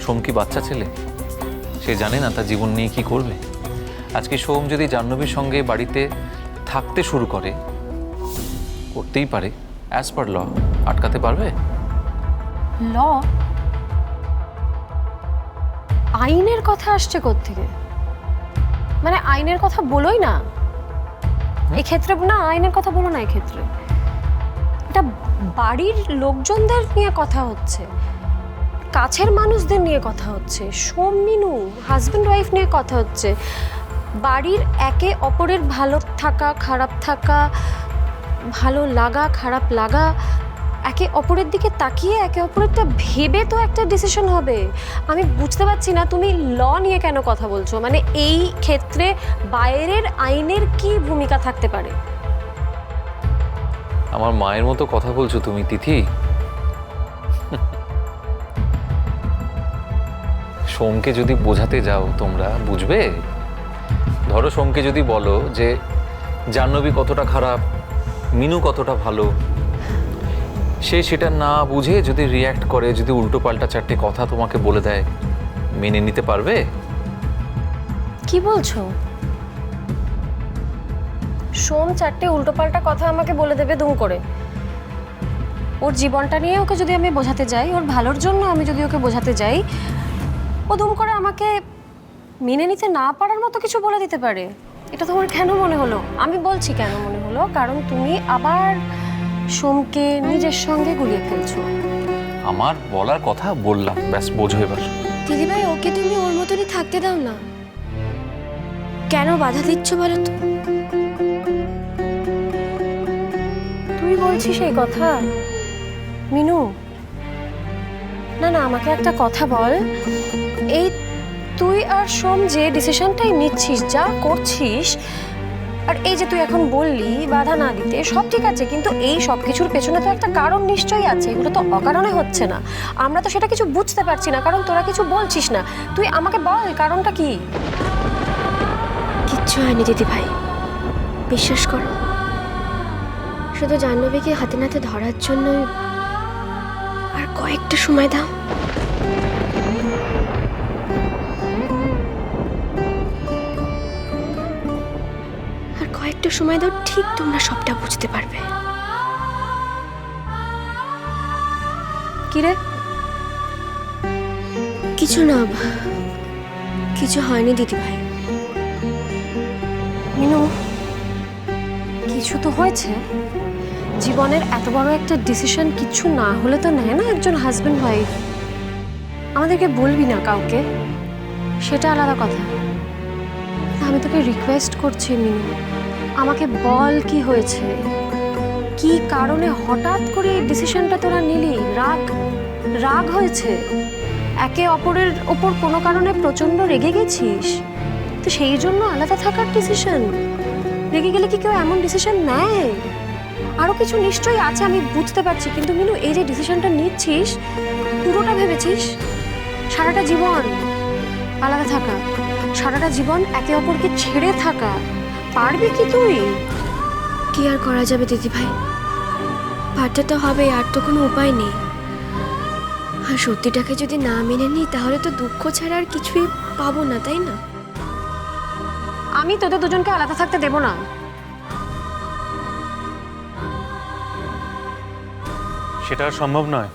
সোম কি বাচ্চা ছেলে? সে জানে না তার জীবন নিয়ে কি করবে। আজকে সোম যদি জাহ্নবীর সঙ্গে বাড়িতে থাকতে শুরু করে, করতেই পারে, অ্যাজ পার ল আটকাতে পারবে? ল? আইনের কথা আসছে কোত্থেকে? মানে আইনের কথা বলোই না এক্ষেত্রে, না আইনের কথা বলো না এক্ষেত্রে। এটা বাড়ির লোকজনদের নিয়ে কথা হচ্ছে, কাছের মানুষদের নিয়ে কথা হচ্ছে, সোম মিনু হাজব্যান্ড ওয়াইফ নিয়ে কথা হচ্ছে। বাড়ির একে অপরের ভালো থাকা খারাপ থাকা, ভালো লাগা খারাপ লাগা, একে অপরের দিকে তাকিয়ে একে অপরেরটা ভেবে তো একটা ডিসিশন হবে। আমি বুঝতে পারছি না তুমি ল নিয়ে কেন কথা বলছো। মানে এই ক্ষেত্রে বাইরের আইনের কি ভূমিকা থাকতে পারে? আমার মায়ের মতো কথা বলছো তুমি তিথি। সোমকে যদি বোঝাতে যাও তোমরা বুঝবে? ধরো সোমকে যদি বলো যে জাহ্নবী কতটা খারাপ, মিনু কতটা ভালো, সে সেটা না বুঝে যদি রিয়্যাক্ট করে, যদি উল্টো পাল্টা চারটে কথা তোমাকে বলে দেয়, মেনে নিতে পারবে? কি বলছো? সোম চারটে উল্টোপাল্টা কথা আমাকে বলে দেবে দুম করে? ওর জীবনটা নিয়ে ওকে যদি আমি বোঝাতে যাই, ওর ভালোর জন্য আমি যদি ওকে বোঝাতে যাই, ও দুম করে আমাকে মেনে নিতে না পারার মতো কিছু বলে দিতে পারে? এটা তোমার কেন মনে হলো? আমি বলছি কেন মনে হলো, কারণ তুমি আবার সোমকে নিজের সঙ্গে গুলিয়ে ফেলছো। আমার বলার কথা বললাম, ব্যাস বোঝো এবার। দিদিভাই, ওকে তুমি ওর মতনই থাকতে দাও না। কেন বাধা দিচ্ছ বলো তো? তুই বলছিস এই কথা? মিনু, না না, আমাকে একটা কথা বল। এই তুই আর সোম যে ডিসিশনটাই নিচ্ছিস, যা করছিস, আর এই যে তুই এখন বললি বাধা না দিতে, সব ঠিক আছে, কিন্তু এই সব কিছুর পেছনে তো একটা কারণ নিশ্চয়ই আছে। এগুলো তো অকারণে হচ্ছে না। আমরা তো সেটা কিছু বুঝতে পারছি না, কারণ তোরা কিছু বলছিস না। তুই আমাকে বল কারণটা কি? কিচ্ছু হয়নি দিদিভাই, বিশ্বাস করো। শুধু জাহ্নবীকে হাতে নাতে ধরার জন্য আর কয়েকটা সময় দাও। আর কয়েকটা সময় দাও, ঠিক তোমরা সবটা বুঝতে পারবে। কি রে? কিছু না, কিছু হয়নি দিদিভাই। মিনু, কিছু তো হয়েছে। জীবনের এত বড় একটা ডিসিশন কিছু না হলে তো নেয় না একজন হাজব্যান্ড ওয়াইফ। আমাদেরকে বলবি না কাউকে, সেটা আলাদা কথা। আমি তোকে রিকোয়েস্ট করছি মিনু, আমাকে বল কি হয়েছে, কি কারণে হঠাৎ করে এই ডিসিশনটা তোরা নিলি? রাগ হয়েছে? একে অপরের ওপর কোনো কারণে প্রচণ্ড রেগে গেছিস তো সেই জন্য আলাদা থাকার ডিসিশন? রেগে গেলে কি কেউ এমন ডিসিশন নেয়? আরও কিছু নিশ্চয়ই আছে, আমি বুঝতে পারছি, কিন্তু মিনু এই যে ডিসিশনটা নিচ্ছিস, পুরোটা ভেবেছিস? সারাটা জীবন আলাদা থাকা, সারাটা জীবন একে অপরকে ছেড়ে থাকা, পারবি কি তুই? কি আর করা যাবে দিদিভাই, পারতে তো হবে, আর তো কোনো উপায় নেই। আর সত্যিটাকে যদি না মেনে নিই, তাহলে তো দুঃখ ছাড়া আর কিছুই পাবো না, তাই না? আমি তোদের দুজনকে আলাদা থাকতে দেব না। সেটা আর সম্ভব নয়।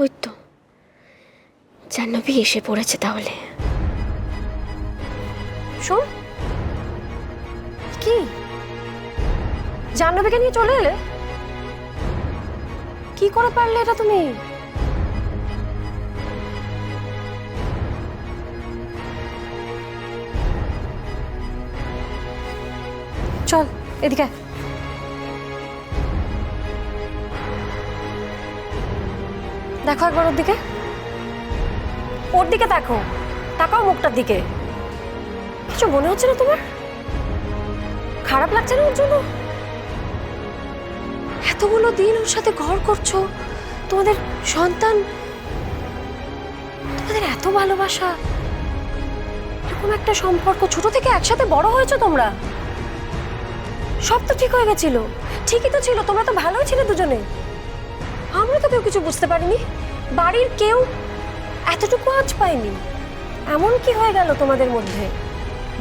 ওই তো জাহ্নবী এসে পড়েছে। তাহলে শোন, কি জাহ্নবীকে নিয়ে চলে এলে? কি করে পারলে এটা তুমি? চল এদিকে। দেখো একবার ওর দিকে, ওর দিকে দেখো, তাকাও মুখটার দিকে। কিছু মনে হচ্ছে না তোমার? খারাপ লাগছে না ওর জন্য? এতগুলো দিন ওর সাথে ঘর করছো, তোমাদের সন্তান, তোমাদের এত ভালোবাসা, এরকম একটা সম্পর্ক, ছোট থেকে একসাথে বড় হয়েছো তোমরা, সব তো ঠিক হয়ে গেছিল, ঠিকই তো ছিল, তোমরা তো ভালোই ছিলে দুজনে। আমরা তো কেউ কিছু বুঝতে পারিনি, বাড়ির কেউ এতটুকু আঁচ পায়নি। এমন কি হয়ে গেল তোমাদের মধ্যে?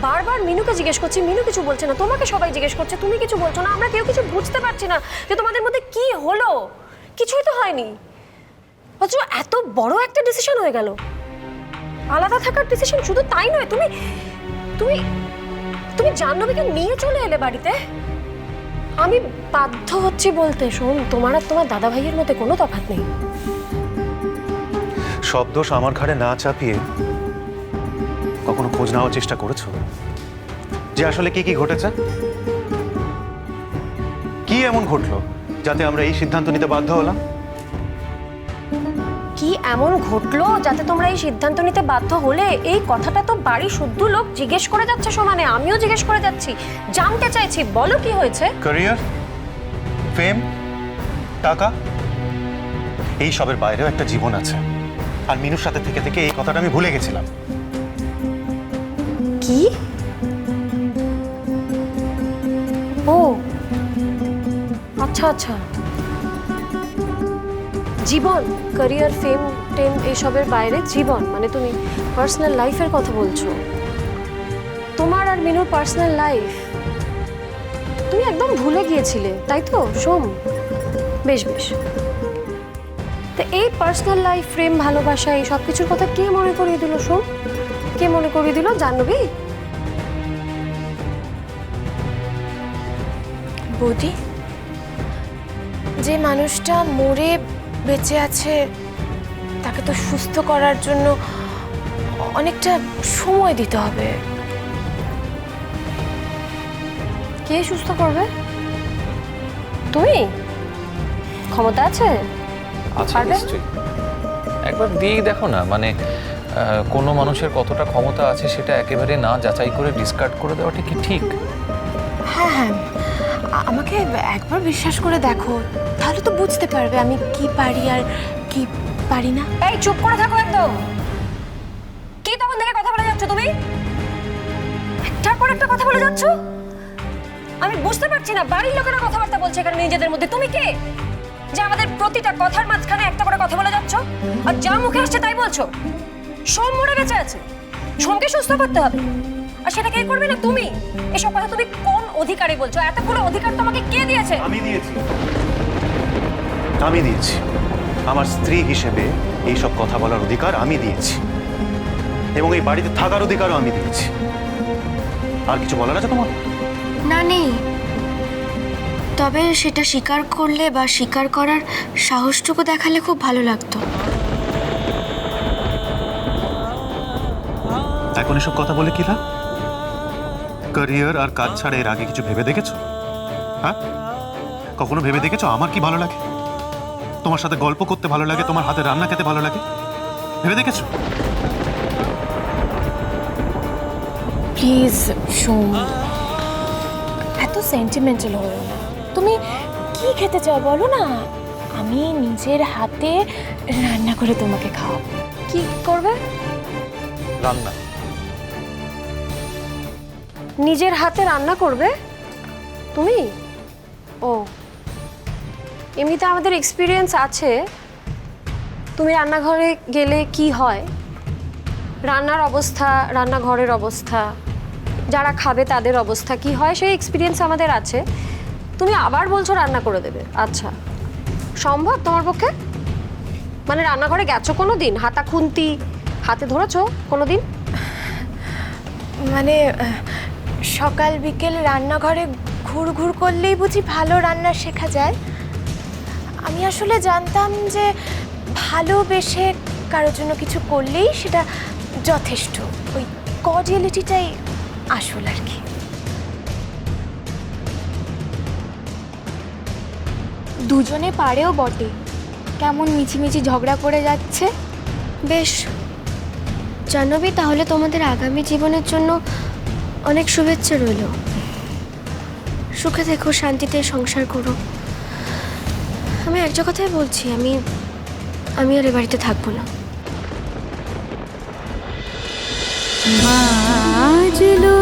বারবার মিনুকে জিজ্ঞেস করছি, মিনু কিছু বলছে না, তোমাকে সবাই জিজ্ঞেস করছে, তুমি কিছু বলছো না। আমরা কেউ কিছু বুঝতে পারছি না যে তোমাদের মধ্যে কি হলো। কিছুই তো হয়নি, অথচ এত বড় একটা ডিসিশন হয়ে গেল, আলাদা থাকার ডিসিশন। শুধু তাই নয়, তুমি তুমি তুমি জাহ্নবীকে নিয়ে চলে এলে বাড়িতে। আমি বাধ্য হচ্ছি বলতে, শোন, তোমার আর তোমার দাদা ভাইয়ের মধ্যে কোনো তফাৎ নেই। সব দোষ আমার ঘাড়ে না চাপিয়ে কখনো খোঁজ নেওয়ার চেষ্টা করেছো যে আসলে কি কি ঘটেছে? কি এমন ঘটলো যাতে আমরা এই সিদ্ধান্ত নিতে বাধ্য হলাম? কি এমন ঘটলো যাতে তোমরা এই সিদ্ধান্ত নিতে বাধ্য হলে? এই কথাটা তো বাড়ি শুদ্ধ লোক জিজ্ঞেস করে যাচ্ছে সমানে, আমিও জিজ্ঞেস করে যাচ্ছি, জানতে চাইছি, বলো কি হয়েছে। ক্যারিয়ার, ফেম, টাকা, এই সবের বাইরেও একটা জীবন আছে। আর মিনুর সাথে থেকে থেকে এই কথাটা আমি ভুলে গেছিলাম। কি? ও আচ্ছা আচ্ছা, জীবন, ক্যারিয়ার, ফেম টেম এইসবের বাইরে জীবন, মানে তুমি পার্সোনাল লাইফের কথা বলছো। তোমার আর মিনুর পার্সোনাল লাইফ তুমি একদম ভুলে গিয়েছিলে, তাই তো সোম? বেশ বেশ, তো এই পার্সোনাল লাইফ, প্রেম, ভালোবাসা, এই সব কিছুর কথা কে মনে করিয়ে দিল সোম? কে মনে করিয়ে দিল? জাহ্নবী? বৌদি, যে মানুষটা মরে বেঁচে আছে তাকে তো সুস্থ করার জন্য অনেকটা সময় দিতে হবে। কে সুস্থ করবে? তুমি? ক্ষমতা আছে? আছে পারবে? নিশ্চয়ই, একবার দিয়ে দেখো না। মানে কোনো মানুষের কতটা ক্ষমতা আছে সেটা একেবারে না যাচাই করে ডিসকার্ড করে দেওয়াটা কি ঠিক? হ্যাঁ হ্যাঁ, আমাকে একবার বিশ্বাস করে দেখো, তাহলে তো বুঝতে পারবে আমি কি পারি আর কি পারি না। এই চুপ করে থাকো একদম। কি তখন থেকে কথা বলে যাচ্ছ তুমি? একটার পর একটা কথা বলে যাচ্ছ। আমি বুঝতে পারছি না, বাড়ির লোকেরা কথাবার্তা বলছে এখানে নিজেদের মধ্যে, তুমি কে যে আমাদের প্রতিটা কথার মাঝখানে একটা করে কথা বলে যাচ্ছ? আর যা মুখে আসছে তাই বলছো। সোম মরে বেঁচে আছে, সোমকে সুস্থ করতে হবে, আর সেটা কে করবে না তুমি? এসব কথা তুমি কোন অধিকারে বলছো? এতগুলো অধিকার তোমাকে কে দিয়েছে? আমি দিয়েছি। আমি দিয়েছি। আমার স্ত্রী হিসেবে এই সব কথা বলার অধিকার আমি দিয়েছি, এবং এই বাড়িতে থাকার অধিকারও আমি দিয়েছি। আর কিছু বলার আছে তোমার? না, নেই। তবে সেটা স্বীকার করলে বা স্বীকার করার সাহসটুকু দেখালে খুব ভালো লাগতো। এখন এসব কথা বলে কি লাভ? ক্যারিয়ার আর কাজ ছাড়া এর আগে কিছু ভেবে দেখেছো? হ্যাঁ, কখনো ভেবে দেখেছো আমার কি ভালো লাগে? তোমার সাথে গল্প করতে ভালো লাগে, তোমার হাতে রান্না খেতে ভালো লাগে, ভেবে দেখেছো? প্লিজ সোম, এত সেন্টিমেন্টাল হলো না। তুমি কি খেতে চাও বলো না, আমি নিজের হাতে রান্না করে তোমাকে খাওয়াবো। কি করবে? রান্না? নিজের হাতে রান্না করবে তুমি? ও, এমনিতে আমাদের এক্সপিরিয়েন্স আছে, তুমি রান্নাঘরে গেলে কি হয়, রান্নার অবস্থা, রান্নাঘরের অবস্থা, যারা খাবে তাদের অবস্থা কি হয়, সেই এক্সপিরিয়েন্স আমাদের আছে। তুমি আবার বলছো রান্না করে দেবে? আচ্ছা, সম্ভব তোমার পক্ষে? মানে রান্নাঘরে গেছো কোনো দিন? হাতা খুন্তি হাতে ধরেছো কোনো দিন? মানে সকাল বিকেল রান্নাঘরে ঘুর করলেই বুঝি ভালো রান্না শেখা যায়? আমি আসলে জানতাম যে ভালোবেসে কারোর জন্য কিছু করলেই সেটা যথেষ্ট, ওই কর্ডিয়ালিটিটাই আসল আর কি। দুজনে পারেও বটে, কেমন মিছিমিছি ঝগড়া করে যাচ্ছে। বেশ, জাহ্নবী, তাহলে তোমাদের আগামী জীবনের জন্য অনেক শুভেচ্ছা রইল। সুখে থেকো, শান্তিতে সংসার করো। আমি একটা কথাই বলছি, আমি আর এ বাড়িতে থাকবো না। বাজলো